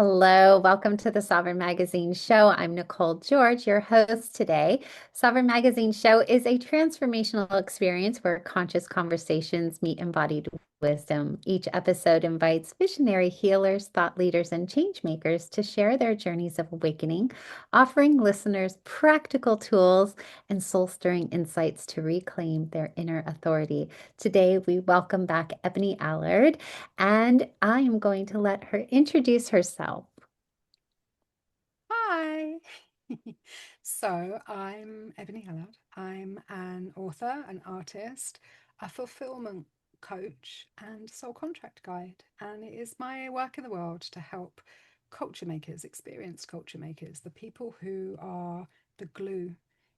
Hello, welcome to the Sovereign Magazine Show. I'm Nicole George, your host today. Sovereign Magazine Show is a transformational experience where conscious conversations meet embodied wisdom. Each episode invites visionary healers, thought leaders, and change makers to share their journeys of awakening, offering listeners practical tools and soul-stirring insights to reclaim their inner authority. Today, we welcome back Ebonie Allard, and I am going to let her introduce herself. Hi. So I'm Ebonie Allard. I'm an author, an artist, a fulfillment coach, and soul contract guide. And it is my work in the world to help culture makers, experienced culture makers, the people who are the glue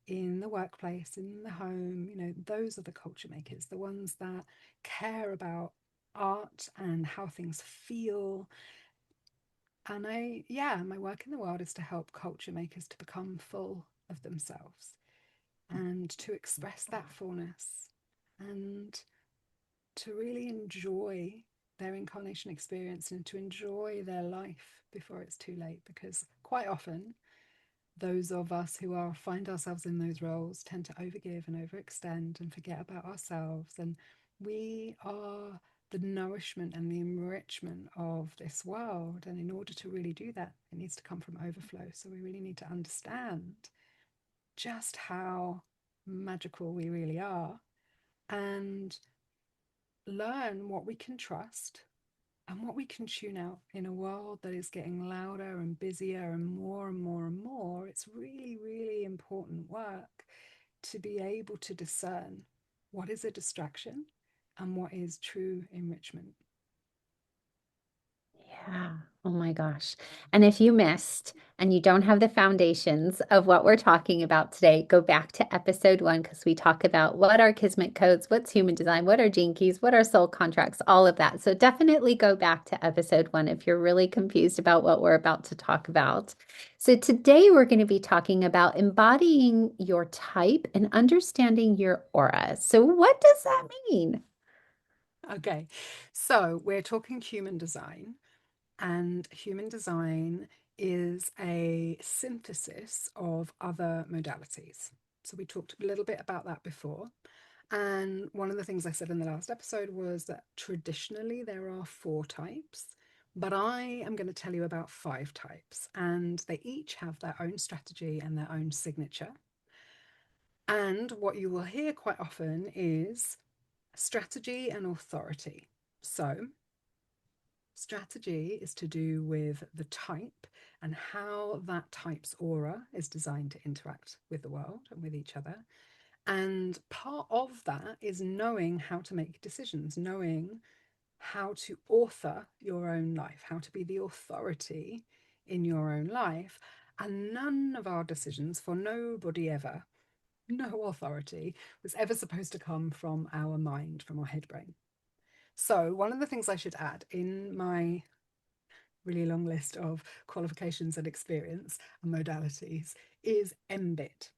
in the workplace, in the home. Those are the culture makers, the ones that care about art and how things feel. And my work in the world is to help culture makers to become full of themselves and to express that fullness and to really enjoy their incarnation experience and to enjoy their life before it's too late. Because quite often, those of us who are find ourselves in those roles tend to overgive and overextend and forget about ourselves. And we are the nourishment and the enrichment of this world. And in order to really do that, it needs to come from overflow. So we really need to understand just how magical we really are and learn what we can trust and what we can tune out in a world that is getting louder and busier and more and more and more. It's really, really important work to be able to discern what is a distraction and what is true enrichment. Yeah. Oh my gosh. And if you missed and you don't have the foundations of what we're talking about today, go back to episode 1 because we talk about what are kismet codes, what's human design, what are gene keys, what are soul contracts, all of that. So definitely go back to episode 1 if you're really confused about what we're about to talk about. So today we're going to be talking about embodying your type and understanding your aura. So what does that mean? Okay, so we're talking human design, and human design is a synthesis of other modalities. So we talked a little bit about that before. And one of the things I said in the last episode was that traditionally there are 4 types, but I am going to tell you about 5 types, and they each have their own strategy and their own signature. And what you will hear quite often is strategy and authority. So, strategy is to do with the type and how that type's aura is designed to interact with the world and with each other. And part of that is knowing how to make decisions, knowing how to author your own life, how to be the authority in your own life. And none of our decisions, for nobody ever, no authority was ever supposed to come from our mind, from our head brain. So, one of the things I should add in my really long list of qualifications and experience and modalities is MBIT.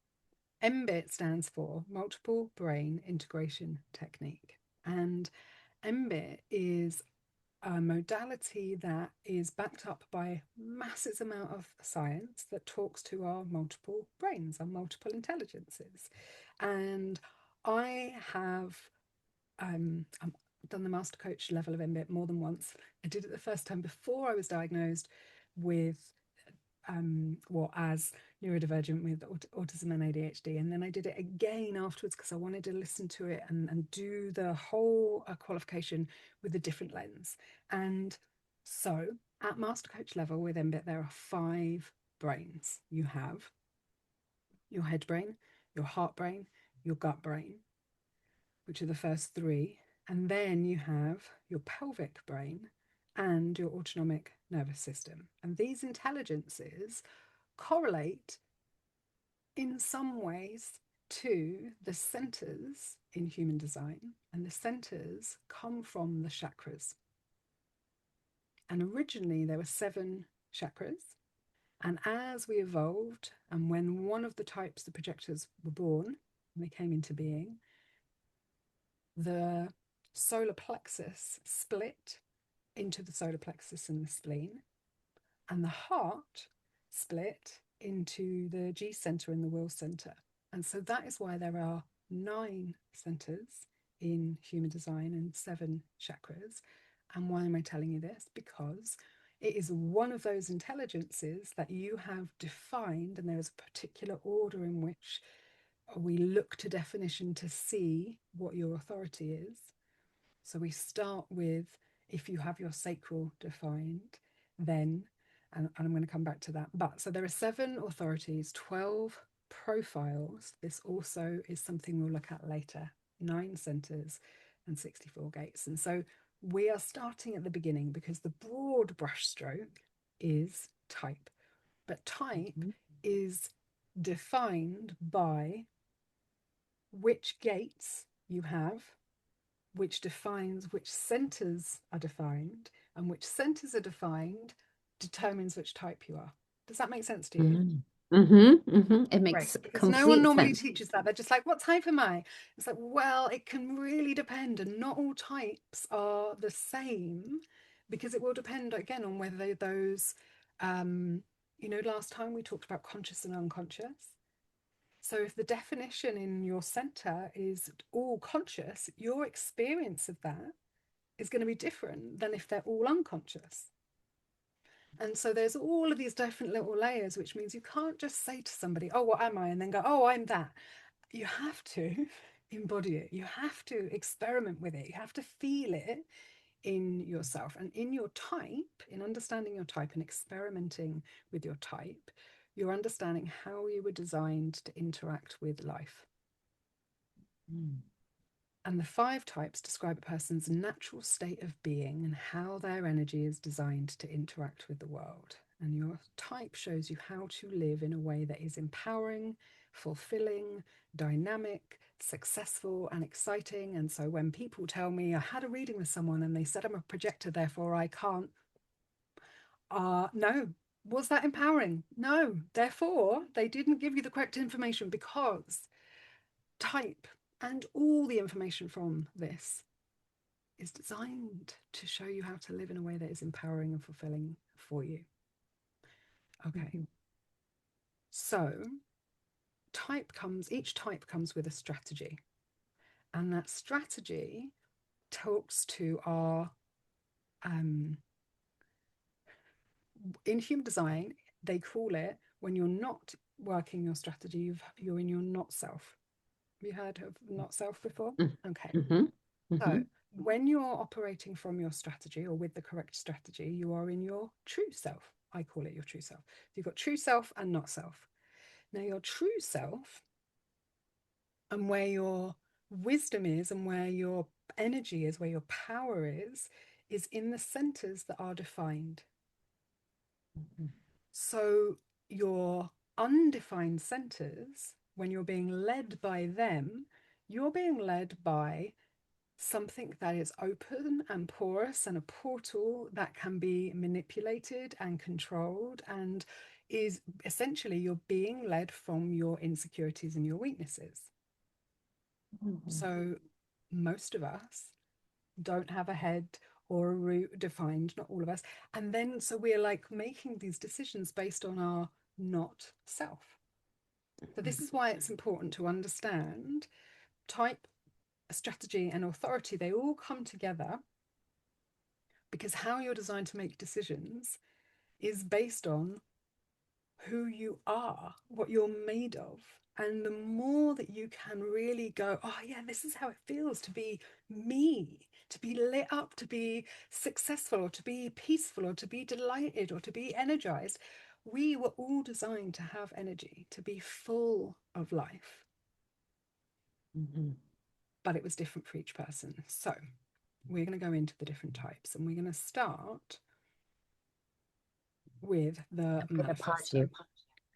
MBIT stands for Multiple Brain Integration Technique. And MBIT is a modality that is backed up by massive amount of science that talks to our multiple brains, our multiple intelligences. And I have done the master coach level of MBIT more than once. I did it the first time before I was diagnosed with as neurodivergent with autism and ADHD. And then I did it again afterwards because I wanted to listen to it and do the whole qualification with a different lens. And so at master coach level with MBIT, there are 5 brains. You have your head brain, your heart brain, your gut brain, which are the first 3. And then you have your pelvic brain and your autonomic nervous system. And these intelligences correlate in some ways to the centers in human design, and the centers come from the chakras. And originally there were 7 chakras, and as we evolved, and when one of the types, the projectors, were born, and they came into being, the solar plexus split into the solar plexus and the spleen. and the heart split into the G center and the will center. And so that is why there are 9 centers in human design and 7 chakras. And why am I telling you this? Because it is one of those intelligences that you have defined, and there is a particular order in which we look to definition to see what your authority is. So we start with, if you have your sacral defined, then, and I'm going to come back to that. But so there are 7 authorities, 12 profiles. This also is something we'll look at later. 9 centers and 64 gates. And so we are starting at the beginning because the broad brushstroke is type. But type is defined by which gates you have, which defines which centers are defined, and which centers are defined determines which type you are. Does that make sense to you? It Right, makes because no one complete normally sense. teaches that. They're just like, what type am I? It's like, well, it can really depend, and not all types are the same because it will depend again on whether those, last time we talked about conscious and unconscious. So if the definition in your center is all conscious, your experience of that is going to be different than if they're all unconscious. And so there's all of these different little layers, which means you can't just say to somebody, oh, what am I? And then go, oh, I'm that. You have to embody it. You have to experiment with it. You have to feel it in yourself. And in your type, in understanding your type and experimenting with your type, you're understanding how you were designed to interact with life. And the 5 types describe a person's natural state of being and how their energy is designed to interact with the world. And your type shows you how to live in a way that is empowering, fulfilling, dynamic, successful, and exciting. And so when people tell me, I had a reading with someone and they said I'm a projector, therefore I can't, no. Was that empowering? No. Therefore, they didn't give you the correct information, because type and all the information from this is designed to show you how to live in a way that is empowering and fulfilling for you. Okay. So each type comes with a strategy. And that strategy talks to our, in human design, they call it, when you're not working your strategy, you're in your not self. Have you heard of not self before? Okay. So when you're operating from your strategy or with the correct strategy, you are in your true self. I call it your true self. You've got true self and not self. Now, your true self, and where your wisdom is and where your energy is, where your power is in the centers that are defined. So your undefined centers, when you're being led by them, you're being led by something that is open and porous and a portal that can be manipulated and controlled, and is essentially you're being led from your insecurities and your weaknesses. So most of us don't have a head or a root defined, not all of us. And then so we're like making these decisions based on our not self. So this is why it's important to understand type, strategy, and authority. They all come together because how you're designed to make decisions is based on who you are, what you're made of. And the more that you can really go, oh, yeah, this is how it feels to be me, to be lit up, to be successful, or to be peaceful, or to be delighted, or to be energized. We were all designed to have energy, to be full of life. But it was different for each person. So we're going to go into the different types, and we're going to start with the I'm going to pause manifestor. you.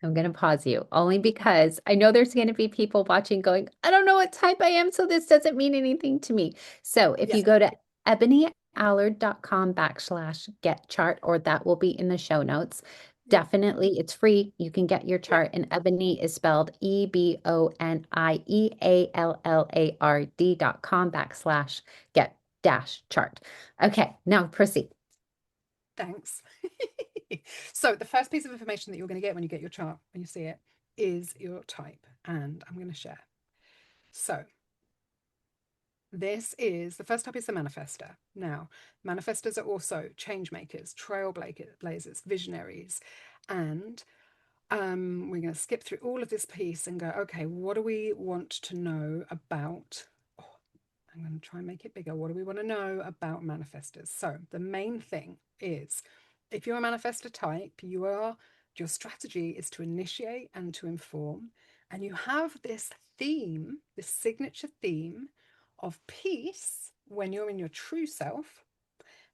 I'm going to pause you only because I know there's going to be people watching going, I don't know what type I am, so this doesn't mean anything to me. So if Yeah. you go to ebonieallard.com/get chart, or that will be in the show notes. Definitely, it's free. You can get your Yeah. chart, and Ebonie is spelled EBONIEALLARD.com/get dash chart. Okay, now proceed. Thanks. So the first piece of information that you're going to get when you get your chart, when you see it, is your type. And I'm going to share. So this is the first type is the manifestor. Now, manifestors are also change makers, trailblazers, visionaries. And we're going to skip through all of this piece and go, okay, what do we want to know about? Oh, I'm going to try and make it bigger. What do we want to know about manifestors? So the main thing is, if you're a manifestor type, your strategy is to initiate and to inform, and you have this theme, this signature theme of peace when you're in your true self,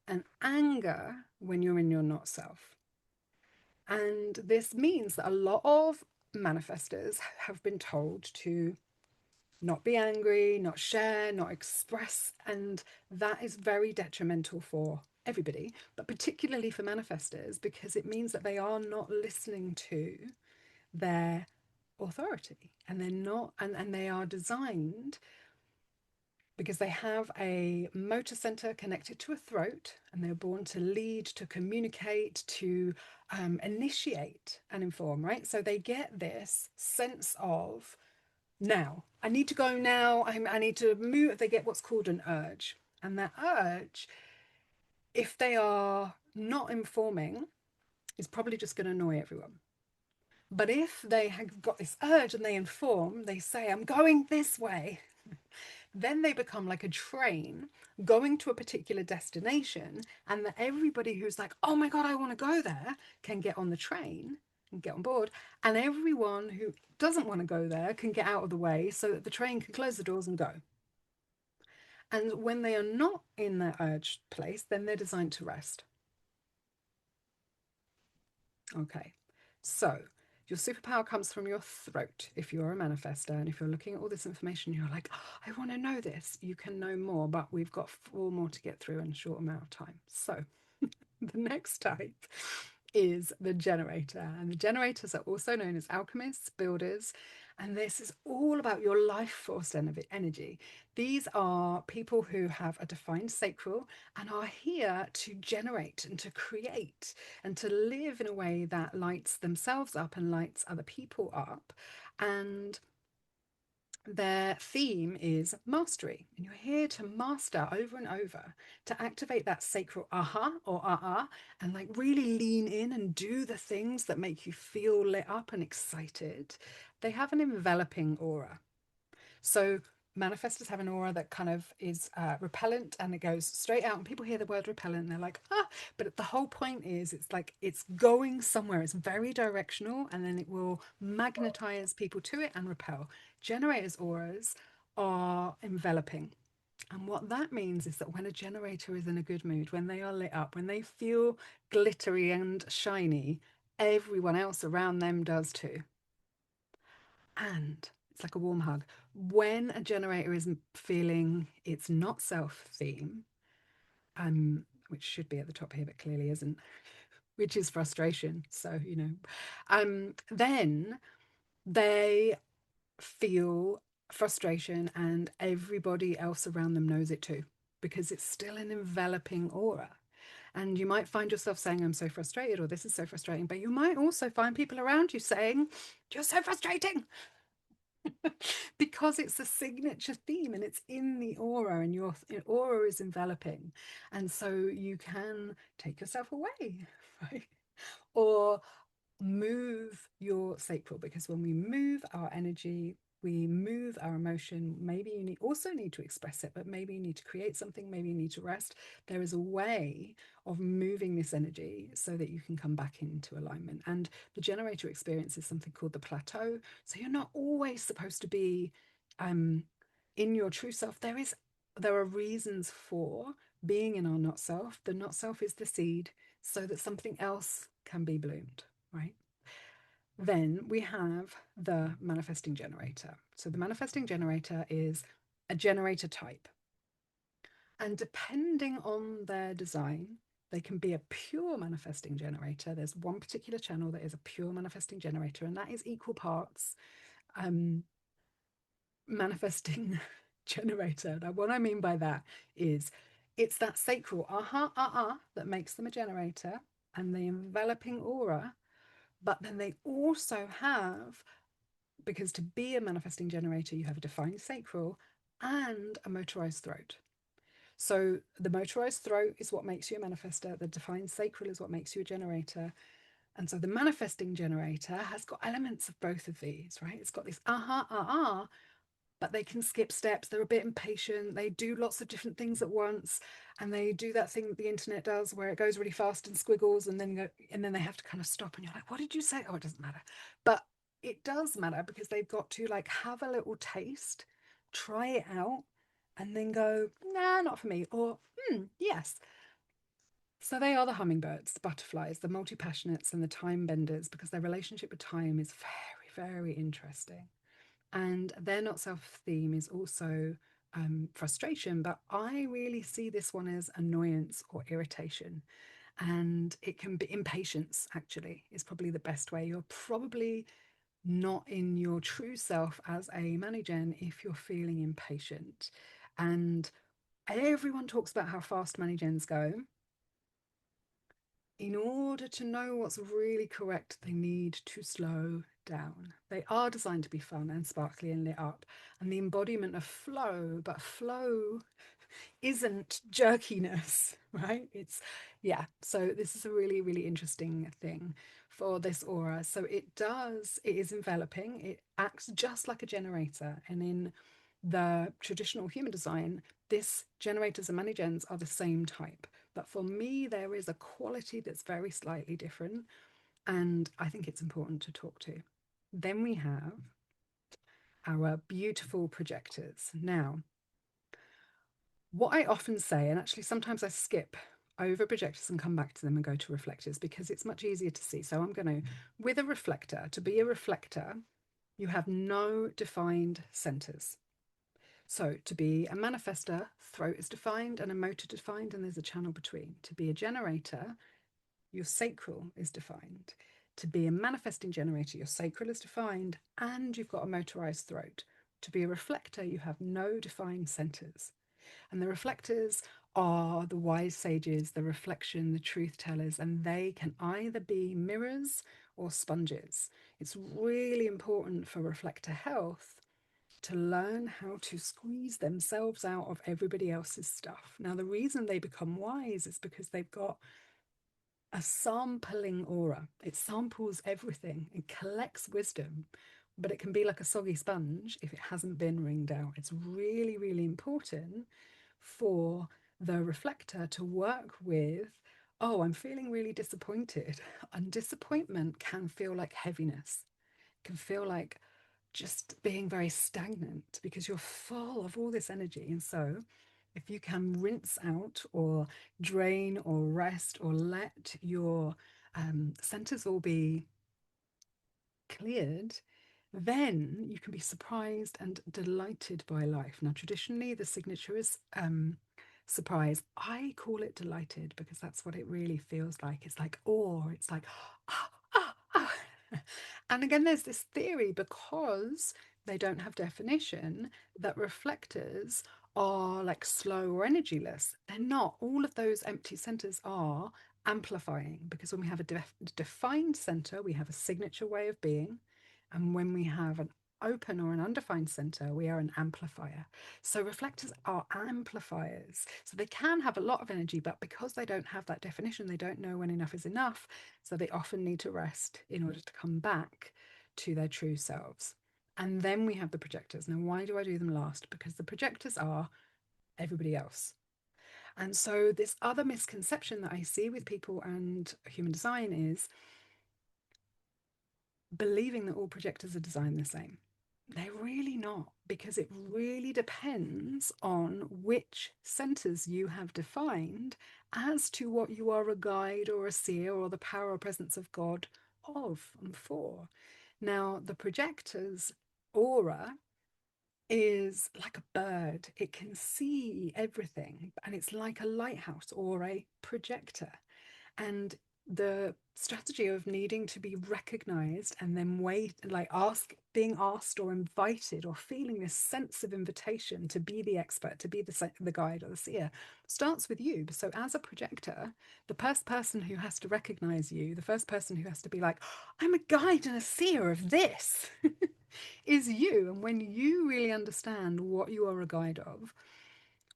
and anger when you're in your not self. And this means that a lot of manifestors have been told to not be angry, not share, not express. And that is very detrimental for everybody, but particularly for manifestors, because it means that they are not listening to their authority, and they're not, and they are designed because they have a motor center connected to a throat, and they're born to lead, to communicate, to initiate and inform, right? So they get this sense of, now, I need to go now, I need to move. They get what's called an urge. And that urge, if they are not informing, is probably just going to annoy everyone. But if they have got this urge and they inform, they say, I'm going this way, then they become like a train going to a particular destination, and that everybody who's like, oh my God, I want to go there, can get on the train and get on board. And everyone who doesn't want to go there can get out of the way so that the train can close the doors and go. And when they are not in their urged place, then they're designed to rest. Okay. So your superpower comes from your throat if you're a manifester. And if you're looking at all this information, you're like, oh, I want to know this. You can know more, but we've got 4 more to get through in a short amount of time. So the next type is the generator. And the generators are also known as alchemists, builders. And this is all about your life force energy. These are people who have a defined sacral and are here to generate and to create and to live in a way that lights themselves up and lights other people up. And their theme is mastery, and you're here to master over and over, to activate that sacral aha or and like really lean in and do the things that make you feel lit up and excited. They have an enveloping aura. So manifestors have an aura that kind of is repellent, and it goes straight out, and people hear the word repellent and they're like, ah, but the whole point is it's like it's going somewhere. It's very directional, and then it will magnetize people to it and repel. Generators auras are enveloping, and what that means is that when a generator is in a good mood, when they are lit up, when they feel glittery and shiny, everyone else around them does too. And it's like a warm hug. When a generator is feeling its not self theme, which should be at the top here, but clearly isn't, which is frustration. So, then they feel frustration, and everybody else around them knows it too, because it's still an enveloping aura. And you might find yourself saying, I'm so frustrated, or this is so frustrating, but you might also find people around you saying, you're so frustrating. Because it's a signature theme and it's in the aura, and your aura is enveloping. And so you can take yourself away, right? Or move your sacral, because when we move our energy, we move our emotion. Maybe you also need to express it, but maybe you need to create something, maybe you need to rest. There is a way of moving this energy so that you can come back into alignment. And the generator experience is something called the plateau. So you're not always supposed to be in your true self. There are reasons for being in our not self. The not self is the seed so that something else can be bloomed, right? Then we have the manifesting generator. So the manifesting generator is a generator type. And depending on their design, they can be a pure manifesting generator. There's one particular channel that is a pure manifesting generator, and that is equal parts manifesting generator. Now, what I mean by that is it's that sacral that makes them a generator. and the enveloping aura, but then they also have, because to be a manifesting generator, you have a defined sacral and a motorized throat. So the motorized throat is what makes you a manifester. The defined sacral is what makes you a generator. And so the manifesting generator has got elements of both of these, right? It's got this but they can skip steps. They're a bit impatient. They do lots of different things at once, and they do that thing that the internet does, where it goes really fast and squiggles, and then they have to kind of stop, and you're like, "What did you say?" Oh, it doesn't matter, but it does matter because they've got to like have a little taste, try it out, and then go, "Nah, not for me," or yes. So they are the hummingbirds, the butterflies, the multi-passionates, and the time benders because their relationship with time is very, very interesting. And their not self theme is also frustration, but I really see this one as annoyance or irritation. And it can be impatience, actually, is probably the best way. You're probably not in your true self as a Manigen if you're feeling impatient. And everyone talks about how fast Manigens go. In order to know what's really correct, they need to slow down. They are designed to be fun and sparkly and lit up, and the embodiment of flow, but flow isn't jerkiness, right? Yeah. So this is a really, really interesting thing for this aura. So it is enveloping, it acts just like a generator. And in the traditional human design, this generators and manigens are the same type. But for me, there is a quality that's very slightly different. And I think it's important to talk to. Then we have our beautiful projectors. Now, what I often say, and actually sometimes I skip over projectors and come back to them and go to reflectors because it's much easier to see. So I'm going to, with a reflector, to be a reflector, you have no defined centers. So to be a manifester, throat is defined and a motor defined, and there's a channel between. To be a generator, your sacral is defined. To be a manifesting generator, your sacral is defined and you've got a motorized throat. To be a reflector, you have no defined centers. And the reflectors are the wise sages, the reflection, the truth tellers, and they can either be mirrors or sponges. It's really important for reflector health to learn how to squeeze themselves out of everybody else's stuff. Now, the reason they become wise is because they've got a sampling aura. It samples everything, it collects wisdom, but it can be like a soggy sponge if it hasn't been wringed out. It's really, really important for the reflector to work with, oh, I'm feeling really disappointed. And disappointment can feel like heaviness, can feel like just being very stagnant because you're full of all this energy. And so, if you can rinse out or drain or rest or let your centers all be cleared, then you can be surprised and delighted by life. Now, traditionally, the signature is surprise. I call it delighted because that's what it really feels like. It's like awe. It's like, ah, ah, ah. And again, there's this theory because they don't have definition that reflectors are like slow or energyless. They're not. All of those empty centers are amplifying because when we have a defined center, we have a signature way of being. And when we have an open or an undefined center, we are an amplifier. So reflectors are amplifiers. So they can have a lot of energy, but because they don't have that definition, they don't know when enough is enough. So they often need to rest in order to come back to their true selves. And then we have the projectors. Now, why do I do them last? Because the projectors are everybody else. And so, this other misconception that I see with people and human design is believing that all projectors are designed the same. They're really not, because it really depends on which centers you have defined as to what you are a guide or a seer or the power or presence of God of and for. Now, the projector's aura is like a bird. It can see everything, and it's like a lighthouse or a projector. And the strategy of needing to be recognized and then wait, like being asked or invited or feeling this sense of invitation to be the expert, to be the guide or the seer, starts with you. So as a projector, the first person who has to recognize you, the first person who has to be like, I'm a guide and a seer of this, is you. And when you really understand what you are a guide of,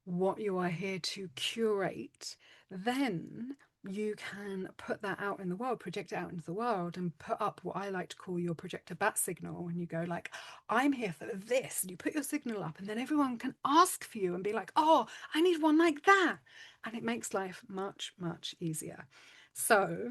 what you are here to curate, then you can put that out in the world, project it out into the world, and put up what I like to call your projector bat signal. When you go like, I'm here for this, and you put your signal up, and then everyone can ask for you and be like, oh, I need one like that. And it makes life much, much easier. So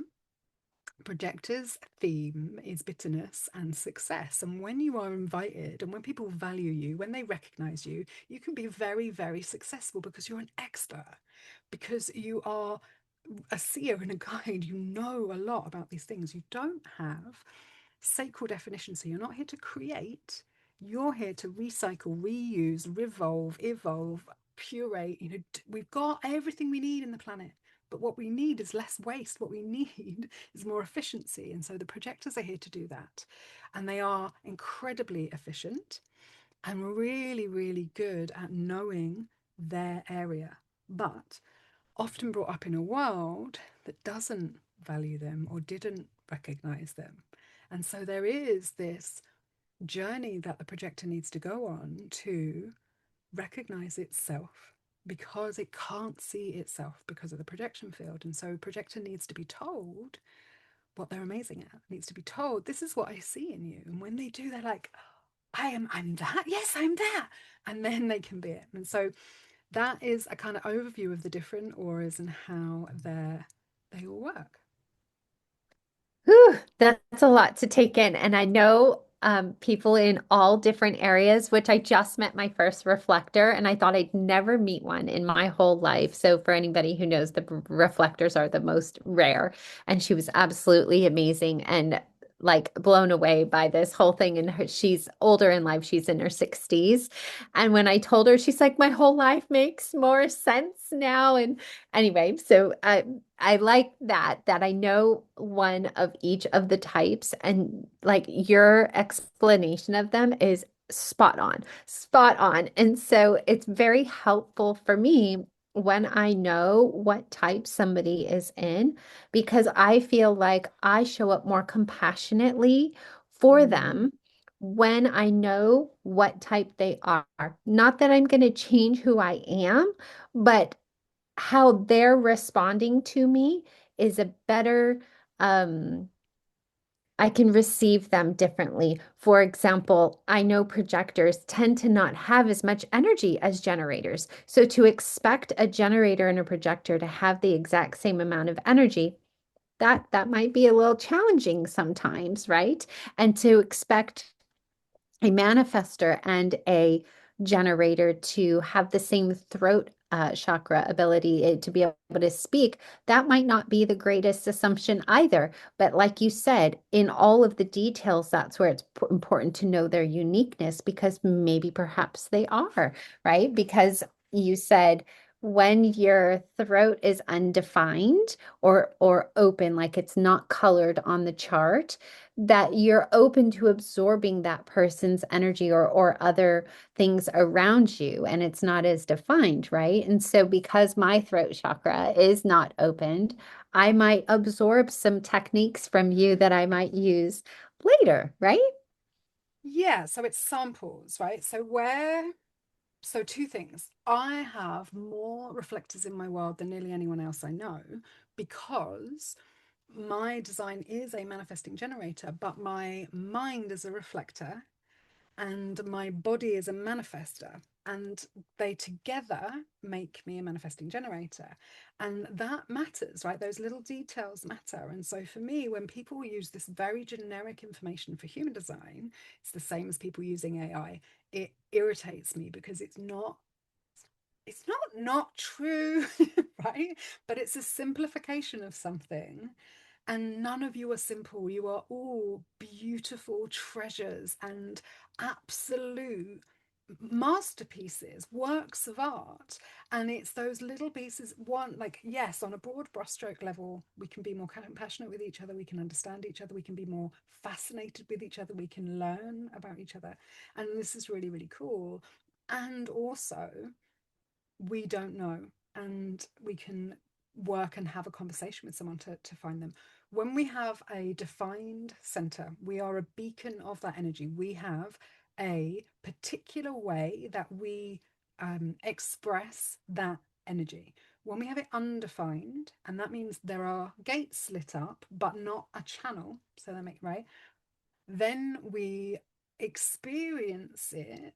Projector's theme is bitterness and success. And when you are invited and when people value you, when they recognize you, you can be very, very successful because you're an expert, because you are a seer and a guide. You know a lot about these things. You don't have sacral definition. So you're not here to create, you're here to recycle, reuse, revolve, evolve, purate. We've got everything we need in the planet. But what we need is less waste. What we need is more efficiency. And so the projectors are here to do that. And they are incredibly efficient and really, really good at knowing their area, but often brought up in a world that doesn't value them or didn't recognize them. And so there is this journey that the projector needs to go on to recognize itself, because it can't see itself because of the projection field. And so projector needs to be told what they're amazing at, needs to be told, this is what I see in you. And when they do, they're like, I'm that. Yes, I'm that. And then they can be it. And so that is a kind of overview of the different auras and how they all work. Whew, that's a lot to take in. And I know people in all different areas, which I just met my first reflector, and I thought I'd never meet one in my whole life. So, for anybody who knows, the reflectors are the most rare. And she was absolutely amazing and like blown away by this whole thing. And she's older in life, she's in her 60s. And when I told her, she's like, my whole life makes more sense now. And anyway, so I like that I know one of each of the types, and like your explanation of them is spot on, spot on. And so it's very helpful for me when I know what type somebody is in, because I feel like I show up more compassionately for Mm. them when I know what type they are. Not that I'm going to change who I am, but how they're responding to me is a better, um, I can receive them differently. For example, I know projectors tend to not have as much energy as generators. So to expect a generator and a projector to have the exact same amount of energy, that might be a little challenging sometimes, right? And to expect a manifestor and a generator to have the same throat chakra ability to be able to speak, that might not be the greatest assumption either. But like you said, in all of the details, that's where it's important to know their uniqueness, because maybe perhaps they are, right? Because you said when your throat is undefined or open, like it's not colored on the chart, that you're open to absorbing that person's energy or other things around you, and it's not as defined, right? And so because my throat chakra is not opened, I might absorb some techniques from you that I might use later, right? Yeah, so it's samples, right? So two things. I have more reflectors in my world than nearly anyone else I know, because my design is a manifesting generator, but my mind is a reflector and my body is a manifestor, and they together make me a manifesting generator. And that matters, right? Those little details matter. And so for me, when people use this very generic information for human design, it's the same as people using AI. It irritates me because it's not true, right? But it's a simplification of something. And none of you are simple. You are all beautiful treasures and absolute masterpieces, works of art. And it's those little pieces, one, like, yes, on a broad brushstroke level, we can be more compassionate with each other, we can understand each other, we can be more fascinated with each other, we can learn about each other. And this is really, really cool. And also, we don't know, and we can work and have a conversation with someone to find them. When we have a defined center, we are a beacon of that energy. We have a particular way that we express that energy. When we have it undefined, and that means there are gates lit up but not a channel, so that make right, then we experience it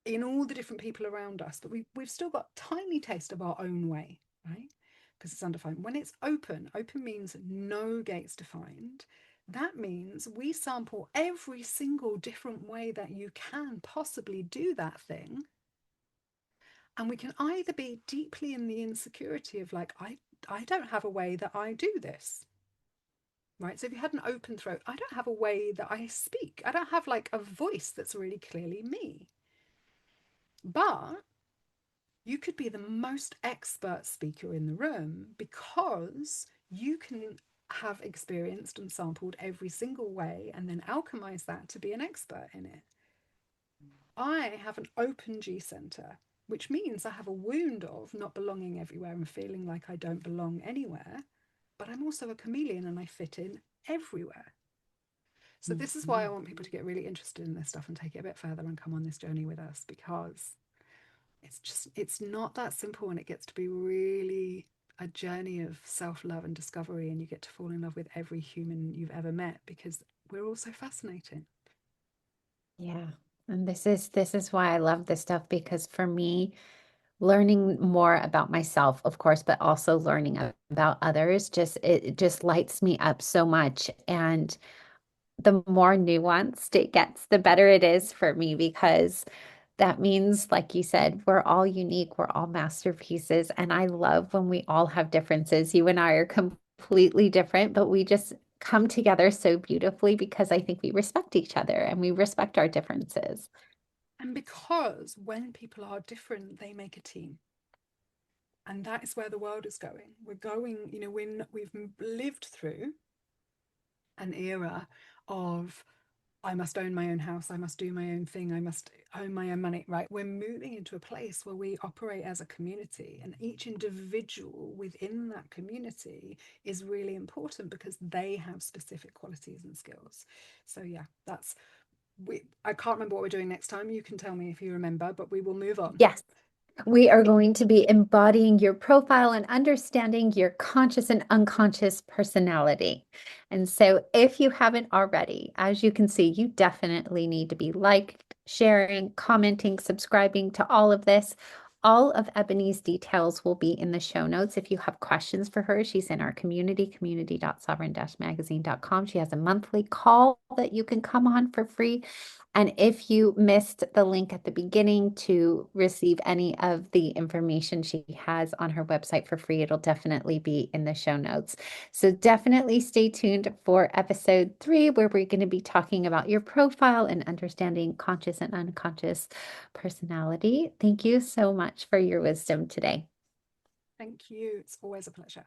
in all the different people around us, but we've still got a tiny taste of our own way, right? Because it's undefined. When it's open, open means no gates defined. That means we sample every single different way that you can possibly do that thing. And we can either be deeply in the insecurity of like, I don't have a way that I do this. Right. So if you had an open throat, I don't have a way that I speak. I don't have like a voice that's really clearly me. But you could be the most expert speaker in the room because you can have experienced and sampled every single way and then alchemize that to be an expert in it. I have an open G center, which means I have a wound of not belonging everywhere and feeling like I don't belong anywhere, but I'm also a chameleon and I fit in everywhere. So this is why I want people to get really interested in this stuff and take it a bit further and come on this journey with us, because it's not that simple, and it gets to be really a journey of self-love and discovery, and you get to fall in love with every human you've ever met because we're all so fascinating. Yeah. And this is why I love this stuff, because for me, learning more about myself, of course, but also learning about others, it just lights me up so much. And the more nuanced it gets, the better it is for me, because that means, like you said, we're all unique, we're all masterpieces. And I love when we all have differences. You and I are completely different, but we just come together so beautifully because I think we respect each other and we respect our differences. And because when people are different, they make a team. And that is where the world is going. We're going, we've lived through an era of I must own my own house, I must do my own thing, I must own my own money, right? We're moving into a place where we operate as a community, and each individual within that community is really important because they have specific qualities and skills. So yeah, that's I can't remember what we're doing next time. You can tell me if you remember, but we will move on. Yes. We are going to be embodying your profile and understanding your conscious and unconscious personality. And so, if you haven't already, as you can see, you definitely need to be liked, sharing, commenting, subscribing to all of this. All of Ebonie's details will be in the show notes. If you have questions for her, she's in our community, community.sovereign-magazine.com. She has a monthly call that you can come on for free. And if you missed the link at the beginning to receive any of the information she has on her website for free, it'll definitely be in the show notes. So definitely stay tuned for episode 3, where we're going to be talking about your profile and understanding conscious and unconscious personality. Thank you so much for your wisdom today. Thank you. It's always a pleasure.